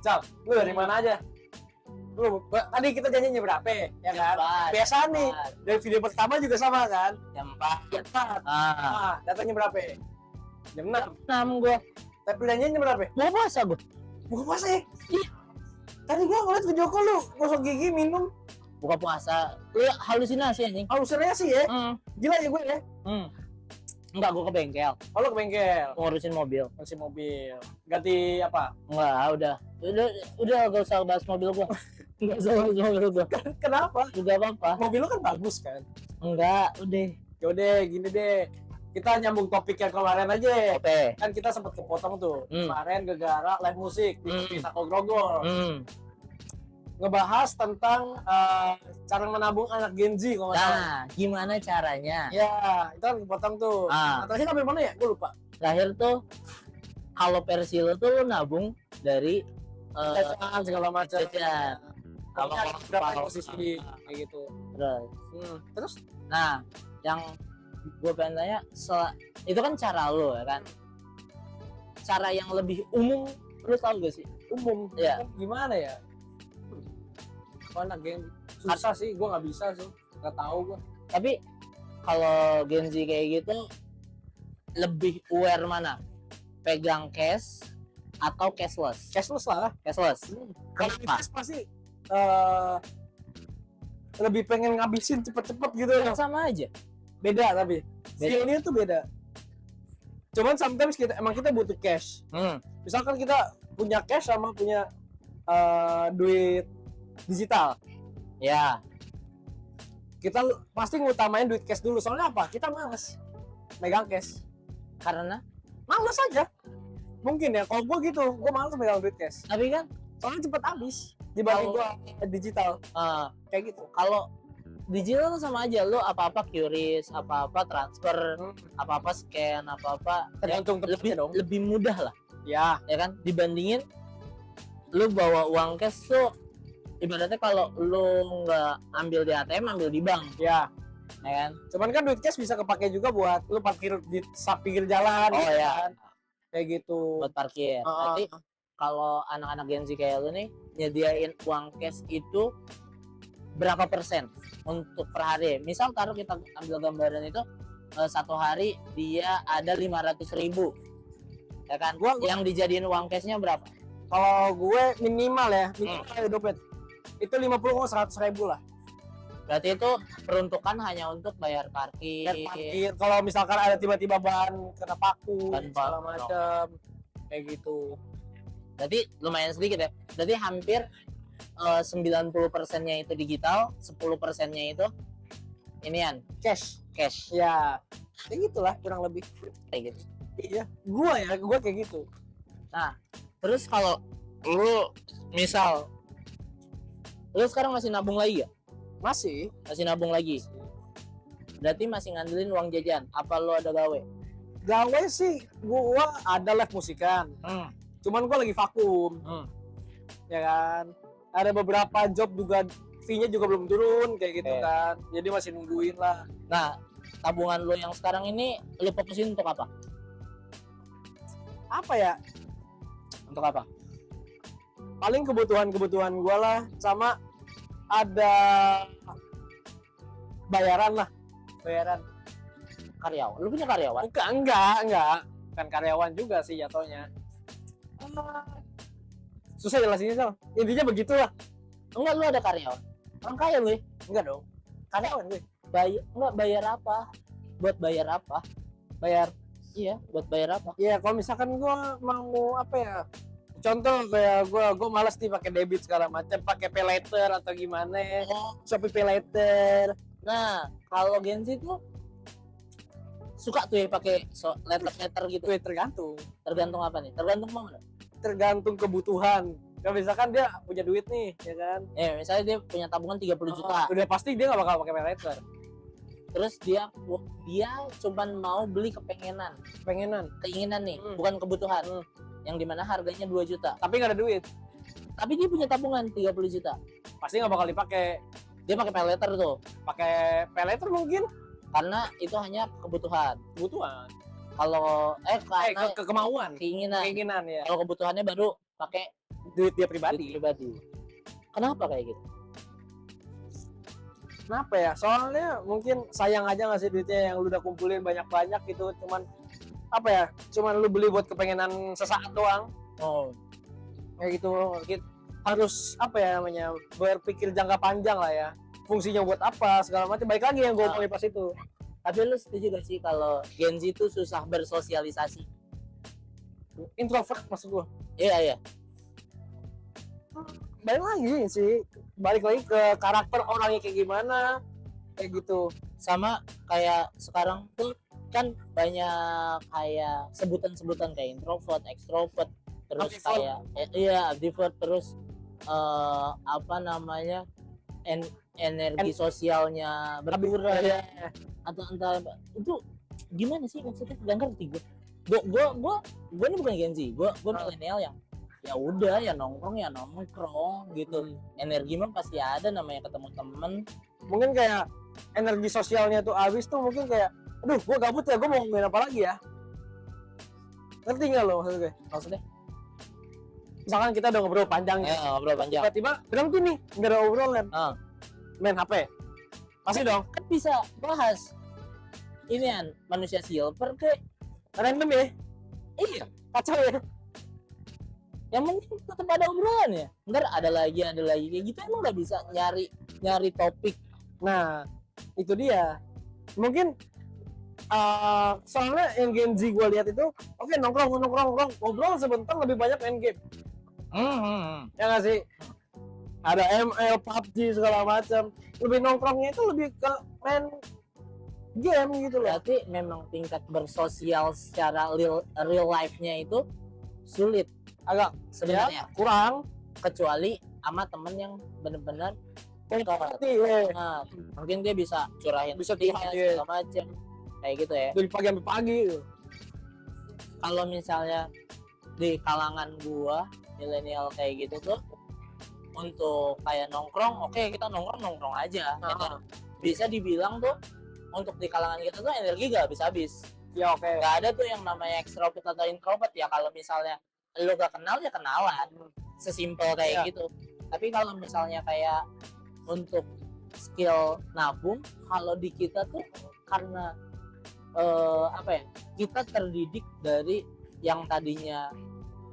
Cal, lu dari mana aja? Lu tadi kita janjinya berapa ya kan? Biasa nih. Dari video pertama juga sama kan? Jam 4. Jam 4. Datangnya berapa? Jam 6 gua. Tapi janjinya berapa? Gua puasa gua. Buka puasa ya? Iya. Tadi gua ngeliat video call lu gosok gigi minum. Buka puasa. Lu halusinasi anjing. Halusinasi ya? Gila ya gue ya? Enggak, gua ke bengkel. Oh, lu ke bengkel? Ngurusin mobil. Ngurusin mobil. Ganti apa? Enggak, udah gak usah bahas mobil gua. Enggak usah bahas mobil gua. Kenapa? Juga apa-apa. Mobil lu kan bagus kan? Enggak, udah. Yaudah, gini deh. Kita nyambung topik yang kemarin aja. Oke. Kan kita sempat kepotong tuh. Kemarin gara-gara live musik di Tako Grogol. Ngebahas tentang cara menabung anak Gen Z kalau nggak salah. Nah, gimana caranya? Ya, itu kan kepotong tuh. Terakhir sampai mana ya? Gue lupa. Terakhir tuh kalau versi lo tuh lo nabung dari Jajan segala macam. jajan. Kalau berapa posisi kayak gitu. Terus? Nah, yang gue pengen tanya, itu kan cara lo ya kan? Cara yang lebih umum, lo tau gak sih? Umum? Ya. Gimana ya? Mana Gen susah sih, gue nggak bisa sih, nggak tahu gue. Tapi kalau Gen Z kayak gitu lebih aware mana? Pegang cash atau cashless? Cashless lah. Cashless. Kalau cash pasti lebih pengen ngabisin cepet-cepet gitu ya. Sama aja. Beda tapi. Skillnya tuh beda. Cuman sometimes kita butuh cash. Misalkan kita punya cash sama punya duit digital, ya kita pasti ngutamain duit cash dulu. Soalnya apa? Kita males megang cash. Karena males aja. Mungkin ya, kalau gue gitu, gue males megang duit cash. Tapi kan soalnya cepet habis dibanding gue digital. Kayak gitu. Kalau digital sama aja, lo apa-apa QRIS, apa-apa transfer, apa-apa scan, apa-apa tergantung lebih mudah lah. Ya kan, dibandingin lo bawa uang cash tuh ibaratnya kalau lo nggak ambil di ATM, ambil di bank. Ya kan? Cuman kan duit cash bisa kepake juga buat lo parkir di pinggir jalan. Oh gitu, ya kan? Kayak gitu. Buat parkir. Nanti kalau anak-anak Gen Z kayak lo nih nyediain uang cash itu berapa persen untuk per hari? Misal taruh kita ambil gambaran itu satu hari dia ada 500.000, ya kan? Yang dijadiin uang cashnya berapa? Kalau gue minimal ya, minimal dompet itu 50-100.000 lah. Berarti itu peruntukan hanya untuk bayar parkir. Kalau misalkan ada tiba-tiba ban kena paku, segala macam, kayak gitu. Berarti lumayan sedikit ya. Berarti hampir 90%-nya itu digital, 10%-nya itu inian cash. Ya, kayak gitulah kurang lebih. Kayak gitu. Iya, gue kayak gitu. Nah, terus kalau lu misal lu sekarang masih nabung lagi gak? Masih nabung lagi. Berarti masih ngandelin uang jajan. Apa lu ada gawe? Gawe sih gua ada live musikan. Cuman gua lagi vakum. Ya kan? Ada beberapa job juga fee-nya juga belum turun kayak gitu kan. Jadi masih nungguin lah. Nah, tabungan lu yang sekarang ini lu fokusin untuk apa? Apa ya? Untuk apa? Paling kebutuhan gua lah, sama ada bayaran karyawan. Lu punya karyawan? Enggak, bukan karyawan juga sih jatuhnya. Susah jelasinnya, Sal. Intinya begitulah. Enggak, lu ada karyawan. Orang kaya lu. Enggak dong, karyawan gue. Bayar apa? Buat bayar apa? Buat bayar apa? Iya, kalau misalkan gua mau apa ya, contoh kayak gue malas nih pakai debit segala macam, pakai pay later atau gimana, Shopee pay later. Nah, kalau Gen Z tuh suka tuh ya pakai letter gitu. Tergantung apa nih? Tergantung mana? Tergantung kebutuhan. Kalau misalkan dia punya duit nih, ya kan? Misalnya dia punya tabungan 30 juta. Udah pasti dia nggak bakal pakai pay later. Terus dia cuman mau beli keinginan nih, bukan kebutuhan. Yang dimana harganya 2 juta. Tapi nggak ada duit. Tapi dia punya tabungan 30 juta. Pasti nggak bakal dipakai. Dia pakai pay later tuh. Pakai pay later mungkin. Karena itu hanya kebutuhan. Kalau karena kemauan. Keinginan ya. Kalau kebutuhannya baru pakai duit dia duit pribadi. pribadi. Kenapa kayak gitu? Kenapa ya? Soalnya mungkin sayang aja nggak sih duitnya yang lu udah kumpulin banyak-banyak gitu, cuman apa ya? Cuman lu beli buat kepengenan sesaat doang. Oh, Kayak gitu. Harus apa ya namanya? Berpikir jangka panjang lah ya. Fungsinya buat apa segala macam. Baik lagi yang gue omongin pas itu. tapi lu setuju gak sih kalau Gen Z itu susah bersosialisasi? Introvert maksud gue. Iya, iya. Balik lagi sih. Balik lagi ke karakter orangnya kayak gimana. Kayak gitu. Sama kayak sekarang tuh kan banyak kayak sebutan-sebutan kayak introvert, extrovert, terus Ambivert. kayak iya ambivert, terus apa namanya energi sosialnya berkurang Iya. atau entah itu gimana sih maksudnya, gak ngerti gue ini bukan Gen Z, gue milenial yang ya udah ya nongkrong gitu. Energi mah pasti ada, namanya ketemu temen. Mungkin kayak energi sosialnya tuh habis tuh, mungkin kayak aduh gue gabut ya, gue mau ngomongin apa lagi ya. Ngerti nggak lo maksudnya? Misalkan kita udah ngobrol panjang ya, ngobrol panjang, tiba-tiba berhenti nih nggak ada obrolan, main HP pasti dong kan bisa bahas inian manusia silver ke random ya. iya, Kacau ya. yang penting tetap ada obrolan ya. Ntar ada lagi kayak gitu, emang nggak bisa nyari topik. Nah itu dia mungkin soalnya yang Gen Z gue lihat itu oke, nongkrong ngobrol sebentar, lebih banyak main game. Ya nggak sih? Ada ML, PUBG segala macam. Lebih nongkrongnya itu lebih ke main game gitu loh. Berarti memang tingkat bersosial secara real life-nya itu sulit Agak sebenarnya, ya, kurang. kecuali sama temen yang benar-benar Ngerti ya. nah, mungkin dia bisa curahin Bisa dia curhat, iya. segala macam kayak gitu ya. Dari pagi sampai pagi gitu. Kalau misalnya di kalangan gua milenial kayak gitu tuh, untuk kayak nongkrong, oke kita nongkrong aja gitu. Bisa dibilang tuh untuk di kalangan kita tuh energi gak habis-habis. Ya oke. Gak ada tuh yang namanya extrovert atau introvert ya. Kalau misalnya lu gak kenal ya kenalan, sesimpel kayak gitu. Tapi kalau misalnya kayak untuk skill nabung, kalau di kita tuh karena apa ya, kita terdidik dari yang tadinya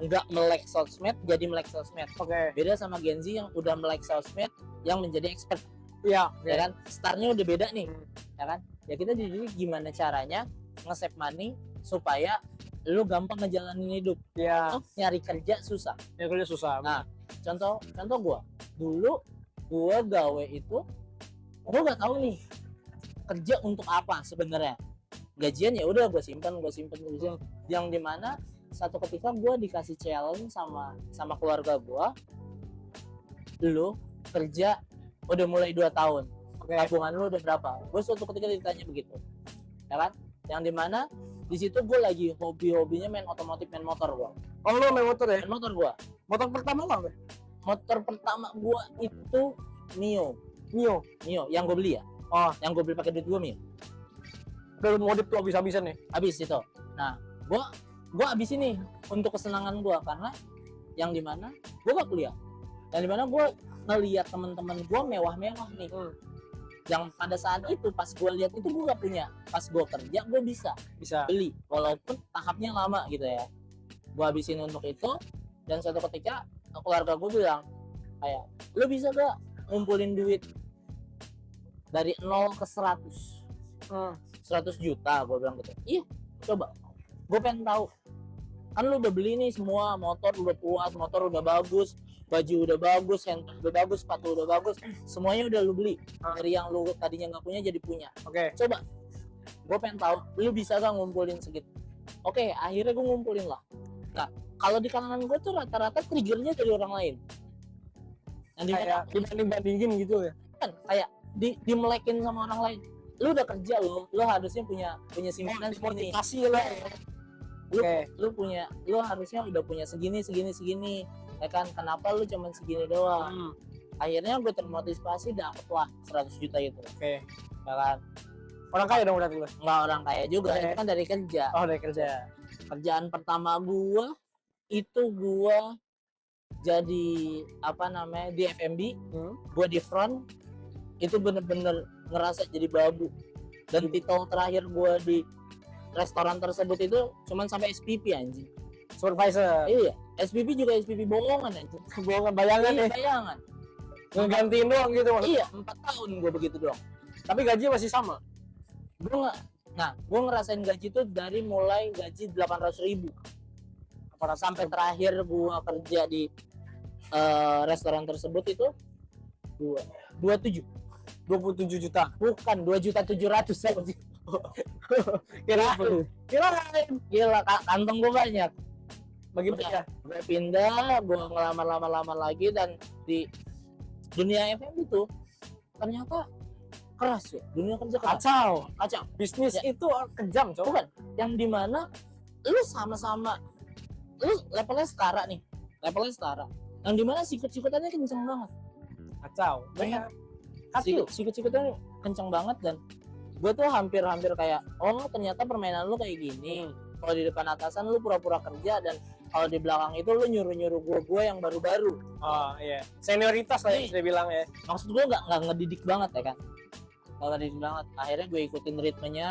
nggak melek sosmed jadi melek sosmed. Oke. Beda sama Gen Z yang udah melek sosmed yang menjadi expert. Iya. Ya kan, startnya udah beda nih, ya kan. Ya kita dididik gimana caranya nge-save money supaya lu gampang ngejalanin hidup. Iya. Nyari kerja susah. Ya kerja susah. Nah, contoh gua gawe itu, gua nggak tahu nih kerja untuk apa sebenarnya. Gajian ya udah gue simpan yang dimana satu ketika gue dikasih challenge sama keluarga gue, lu kerja udah mulai 2 tahun, tabungan lu udah berapa? Gue suatu ketika ditanya begitu, ya kan? Yang dimana di situ gue lagi hobinya main otomotif, main motor gue. Oh lu main motor ya? Main motor gue. Motor pertama apa? Motor pertama gue itu Mio yang gue beli ya. Oh, yang gue beli pakai duit gue Mio. Udah modif tuh habis-habisan nih. Habis itu. Nah, gue habis ini untuk kesenangan gue, karena yang dimana gue gak kuliah, yang dimana gue ngeliat teman-teman gue mewah-mewah nih. Yang pada saat itu pas gue lihat itu gue gak punya. Pas gue kerja gue bisa beli, walaupun tahapnya lama gitu ya. Gue habisin untuk itu, dan suatu ketika keluarga gue bilang kayak, lu bisa gak ngumpulin duit dari 0 ke 100 juta? Gue bilang gitu. Iya, coba, gue pengen tahu, kan lu udah beli nih semua, motor udah puas, motor udah bagus, baju udah bagus, handphone udah bagus, sepatu udah bagus, semuanya udah lu beli. Dari yang lu tadinya nggak punya jadi punya. Coba, gue pengen tahu lu bisa gak ngumpulin segitu. Oke, akhirnya gue ngumpulin lah. Nah, kalau di kalangan gue tuh rata-rata triggernya dari orang lain. Yang kayak dibanding-bandingin gitu ya. Kan kayak dimelekin sama orang lain. Lu udah kerja, lu harusnya punya simpanan segini. Motivasi lah. Lu harusnya udah punya segini, ya kan? Kenapa lu cuma segini doang? Akhirnya gue termotivasi, dapet lah 100 juta itu. Ya kan? Orang kaya dong berarti lu? Nggak orang kaya juga, itu kan dari kerja. Oh, dari kerja. Kerjaan pertama gue itu gue jadi apa namanya di F&B, gue di front, itu bener-bener ngerasa jadi babu. Dan titel terakhir gue di restoran tersebut itu cuman sampai SPP anjing. Supervisor. Iya, SPP juga SPP bohongan anjing. Bohongan, bayangan Iya, ya. bayangan. Ngegantiin doang gitu maksudnya. Iya, 4 tahun gue begitu doang. Tapi gaji masih sama. Gue ngerasain gaji itu dari mulai gaji 800.000 sampai terakhir gue kerja di restoran tersebut itu 27 juta. Bukan 2.700.000 anjing. Kirain. Gila, kantong gue banyak. Begitu ya. Gue pindah, gue ngelamar lagi, dan di dunia FM itu ternyata keras ya, dunia kerja keras. Kacau. Bisnis Ya. itu kejam, Cok. Bukan, yang dimana lu sama-sama, lu levelnya setara, yang dimana sikut-sikutannya kenceng banget. Kacau. Banyak. Kacau. Sikut-sikutnya kenceng banget, dan gue tuh hampir kayak, oh ternyata permainan lu kayak gini. Kalau di depan atasan lu pura-pura kerja, dan kalau di belakang itu lu nyuruh gue yang baru-baru. Oh iya, senioritas lah yang saya bilang ya. Maksud gue nggak ngedidik banget ya kan, nggak ngedidik banget. Akhirnya gue ikutin ritmenya,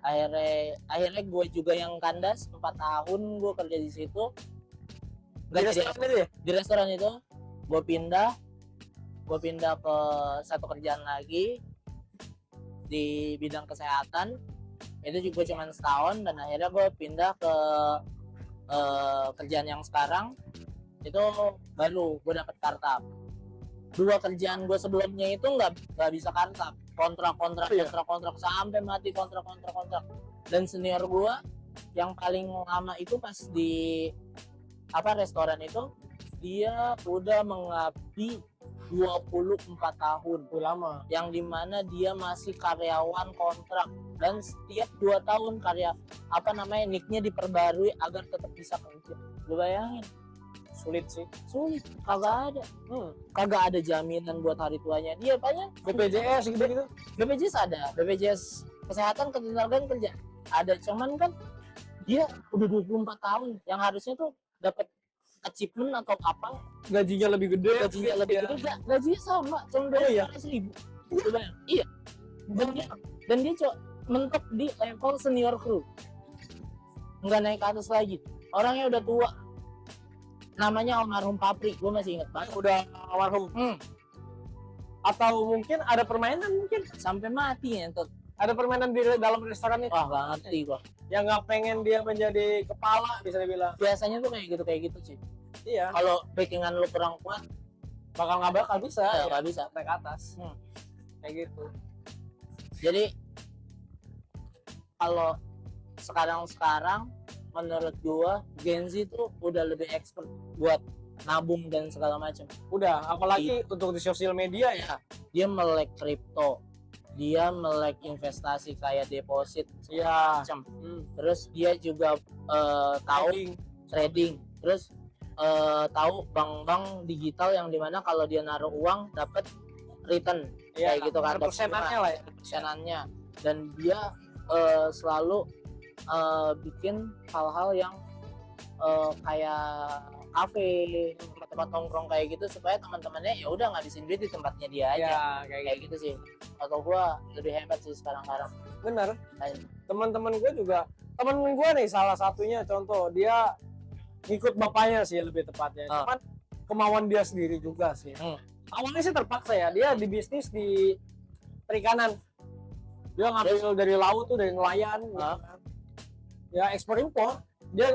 akhirnya gue juga yang kandas. 4 tahun gue kerja di situ. Di restoran itu gue pindah ke satu kerjaan lagi di bidang kesehatan. Itu juga cuma setahun, dan akhirnya gue pindah ke kerjaan yang sekarang. Itu baru gue dapet kartap. 2 kerjaan gue sebelumnya itu nggak bisa kartap, kontrak sampai mati, kontrak. Dan senior gue yang paling lama itu pas di restoran itu, dia udah mengabdi 24 tahun. Lama. Yang dimana dia masih karyawan kontrak, dan setiap 2 tahun nicknya diperbarui agar tetap bisa kerja. Lu bayangin, Sulit sih. Kagak ada jaminan buat hari tuanya dia. Banyak BPJS gitu. BPJS ada, BPJS kesehatan ketenagaan kerja ada, cuman kan dia udah 24 tahun yang harusnya tuh dapat achievement atau apa, Gajinya lebih gede. gajinya sama, cuma 200.000. Iya. Dan dia mentok di level senior crew, nggak naik ke atas lagi. Orangnya udah tua, namanya almarhum Papri, gue masih inget banget. Udah almarhum. Atau mungkin ada permainan, mungkin sampai mati ya. ada permainan di dalam restoran itu. Wah, nggak ngerti gua. Yang nggak pengen dia menjadi kepala, bisa dibilang. Biasanya tuh kayak gitu sih. Iya. Kalau backingan lu kurang kuat, bakal bisa. nggak bisa naik ke atas. Kayak gitu. Jadi kalau sekarang menurut gua Gen Z tuh udah lebih expert buat nabung dan segala macam. Udah, apalagi untuk di sosial media ya. Dia melek kripto, dia melek investasi kayak deposit, Iya. macam. Terus dia juga tahu trading. Terus tahu bank-bank digital yang dimana kalau dia naruh uang dapat return, kayak gitu kan, persenannya lah ya. persenannya. Dan dia selalu bikin hal-hal yang kayak kafe, tempat nongkrong kayak gitu, supaya teman-temannya ya udah ngabisin duit di tempatnya dia aja. Ya, kayak gitu sih. Atau gua lebih hebat sih sekarang. Bener. Teman-teman gue juga, temen gue nih salah satunya contoh, dia ngikut bapaknya sih lebih tepatnya. Cuman kemauan dia sendiri juga sih. Awalnya sih terpaksa ya, dia di bisnis di perikanan. Dia ngambil dari laut tuh, dari nelayan gitu kan. Ya ekspor impor. Dia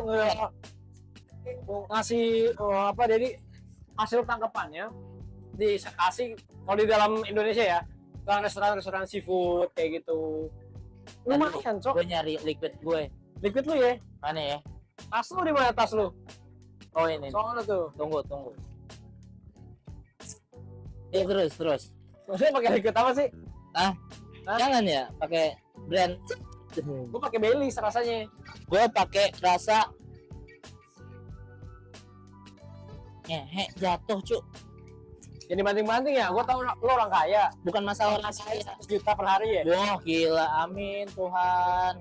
ngasih jadi hasil tangkapannya dikasih kalau di dalam Indonesia ya ke restoran seafood kayak gitu. Lumayan, Cok. Gue nyari liquid gue. Liquid lu ya? Mana ya? Tas lu di mana tas lu? Oh ini. Soalnya tuh. Tunggu. Terus. Maksudnya pakai liquid apa sih? Jangan ya, pakai brand. Gue pakai Baileys rasanya. Gue pakai rasa ngehe jatuh, Cuk. Jadi banting-banting ya, gue tahu lo orang kaya. Bukan masalah orang kaya. 100 juta per hari ya? Wah, gila, amin Tuhan.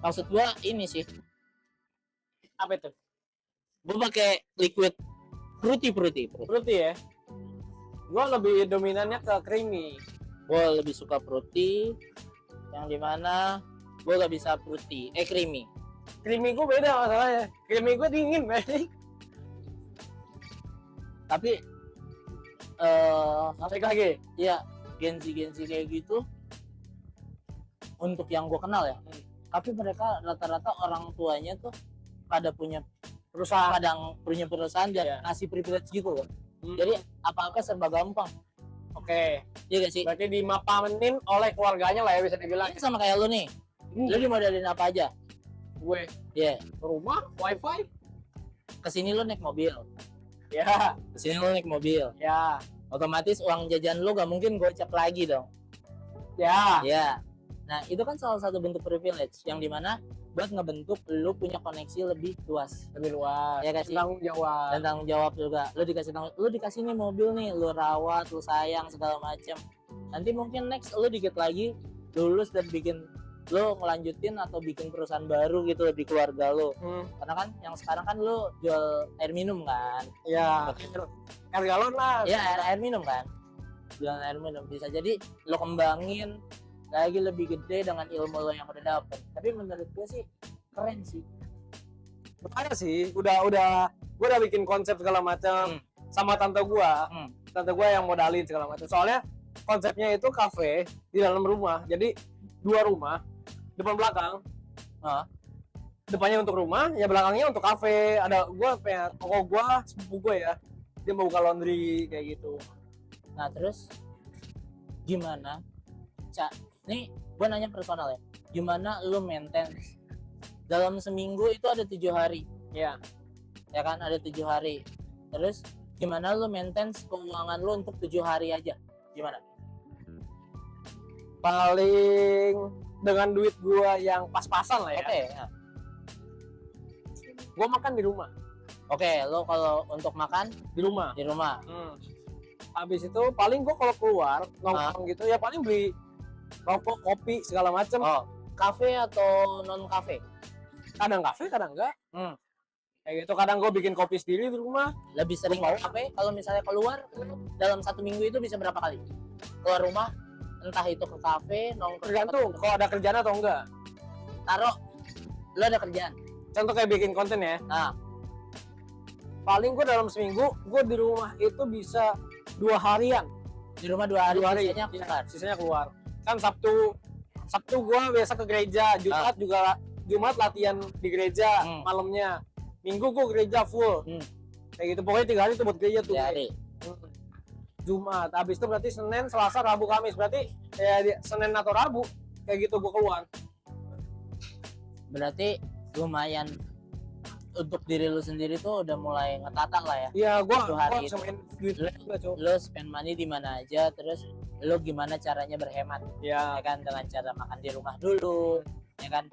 Maksud gue ini sih. Apa itu? Gue pakai liquid Fruity. Fruity ya. Gue lebih dominannya ke creamy. Gue lebih suka fruity, yang dimana gue gak bisa creamy. Creamy gue beda masalahnya. Creamy gue dingin, berarti. Tapi Balik lagi. ya Gen-Z kayak gitu untuk yang gue kenal ya. Tapi mereka rata-rata orang tuanya tuh kadang punya perusahaan dan ngasih privilege gitu loh. Jadi apa-apa serba gampang. Oke. Iya gak sih? Berarti dimapanin oleh keluarganya lah ya, bisa dibilang. Ini sama kayak lu nih. Lu dimodalin apa aja? Gue Iya. rumah, wifi. Kesini lu naik mobil. Ya. Kesini lu naik mobil. Ya. Otomatis uang jajan lu gak mungkin gocap lagi dong. Ya. Ya. Nah itu kan salah satu bentuk privilege yang dimana buat ngebentuk lu punya koneksi lebih luas. Lebih luas. Ya kasih Tanggung jawab. dan tanggung jawab juga. Lu dikasih nih mobil nih, lu rawat, lu sayang segala macem. Nanti mungkin next lu dikit lagi lulus dan bikin lu ngelanjutin atau bikin perusahaan baru gitu di keluarga lu. Karena kan yang sekarang kan lu jual air minum kan. Ya. Air galon lah. Ya air minum kan. Jual air minum bisa jadi lu kembangin lagi lebih gede dengan ilmu lo yang udah dapet. Tapi menurut gue sih keren sih. Makanya sih gue udah bikin konsep segala macam sama tante gue. Tante gue yang modalin segala macam. Soalnya konsepnya itu kafe di dalam rumah. Jadi 2 rumah, depan belakang. Depannya untuk rumah, ya belakangnya untuk kafe. Ada gue pengen toko gue, sepupu gue ya. Dia mau buka laundry kayak gitu. Nah terus gimana? Nih gue nanya personal ya, gimana lu maintain dalam seminggu itu ada 7 hari ya kan, ada 7 hari, terus gimana lu maintain keuangan lu untuk 7 hari aja, gimana? Paling dengan duit gue yang pas-pasan lah ya. Oke, ya. Gue makan di rumah. Oke, lo kalau untuk makan di rumah. Habis itu paling gue kalau keluar nongkrong gitu ya paling beli rokok, kopi segala macem. Kafe atau non kafe? Kadang kafe, kadang enggak. Kayak gitu. Kadang gue bikin kopi sendiri di rumah. Lebih sering kafe. Kalau misalnya keluar dalam 1 minggu itu bisa berapa kali keluar rumah? Entah itu ke kafe, nongkrong. Tergantung kalau ada kerjaan atau enggak. Taruh lo ada kerjaan. Contoh kayak bikin konten ya. Nah, paling gue dalam seminggu gue di rumah itu bisa 2 harian. Di rumah 2 hari. Sisanya keluar. Sisanya keluar. Kan Sabtu gue biasa ke gereja, Jumat latihan di gereja malamnya, Minggu gue gereja full. Kayak gitu pokoknya 3 hari itu buat gereja tuh. 3 hari. Jumat, habis itu berarti Senin, Selasa, Rabu, Kamis, berarti ya Senin atau Rabu kayak gitu gue keluar. Berarti lumayan untuk diri lu sendiri tuh udah mulai ngetata lah ya. Iya, gue semain duit lu spend money di mana aja, terus lu gimana caranya berhemat. Ya kan, dengan cara makan di rumah dulu, ya kan,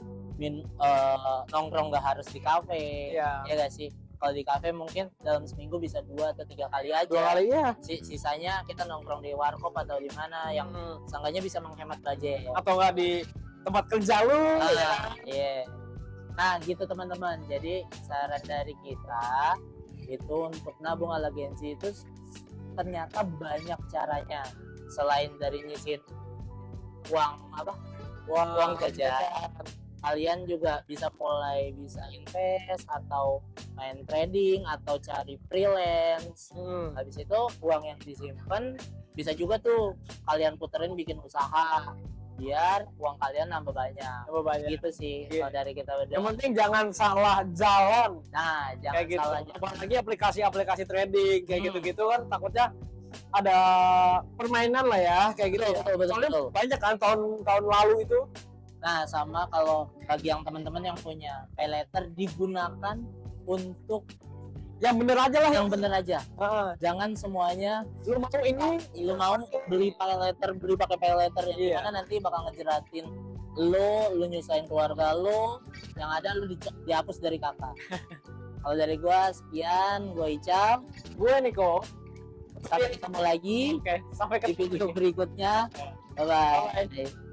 nongkrong gak harus di kafe. Ya gak sih? Kalau di kafe mungkin dalam seminggu bisa 2 atau 3 kali aja. 2 kali ya. Sisanya kita nongkrong di warkop atau di mana yang seenggaknya bisa menghemat budget. Atau enggak di tempat kerja lu. Iya. Nah gitu teman-teman, jadi saran dari kita itu untuk nabung ala Gen Z itu ternyata banyak caranya selain dari nyisin uang jajan. Kalian juga bisa invest atau main trading atau cari freelance. Habis itu uang yang disimpan bisa juga tuh kalian puterin bikin usaha biar uang kalian nambah banyak. Gitu sih kalau dari kita berdua. Yang penting jangan salah jalan. Nah, jangan kayak salah gitu. Apalagi aplikasi trading kayak gitu-gitu kan takutnya ada permainan lah ya kayak gitu. Betul. Soalnya banyak kan tahun lalu itu. Nah, sama kalau bagi yang teman-teman yang punya pay letter digunakan untuk yang bener aja lah. Yang bener aja. Jangan semuanya lu mau beli pakai pay letter yang mana nanti bakal ngejeratin lu nyusahin keluarga lu, yang ada lu dihapus dari kakak. Kalau dari gua sekian, gua Icam, gua Niko. Sampai ketemu lagi. Sampai di video berikutnya. Bye bye.